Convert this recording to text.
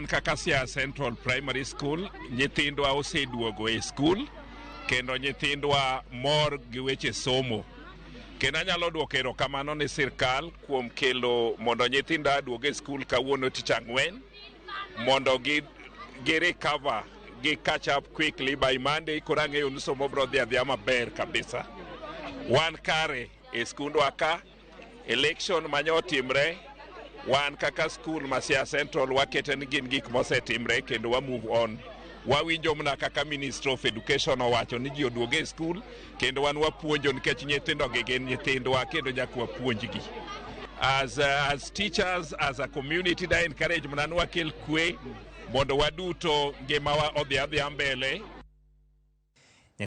wan kaka Sia Central Primary School, nyithindwa oseduogo e skul, kendo nyithindwa mor gi weche somo. Kendo anyalo duoko erokamano ne sirkal kuom kelo mondo nyithinda duoge skul kawuono tich ang'wen, mondo gi recover, gi catch up quickly by Monday. Koro ang'eyo ni somo biro dhi adhiya maber kabisa. Wan kare e skundwa ka, election mane otimre, wan kaka skul ma Sia Central wakete ni gin gik mosetimre kendo wa move on. Wawinjo mna kaka Ministry of Education owacho ni ji oduoge e skul, kendo wan wapuonjo nikech nyithindo gi gin nyithindwa kendo nyaka wapuonjgi. As teachers, as a community, da encourage mna wakel kwe mondo waduto ngimawa odhi adhiya mbele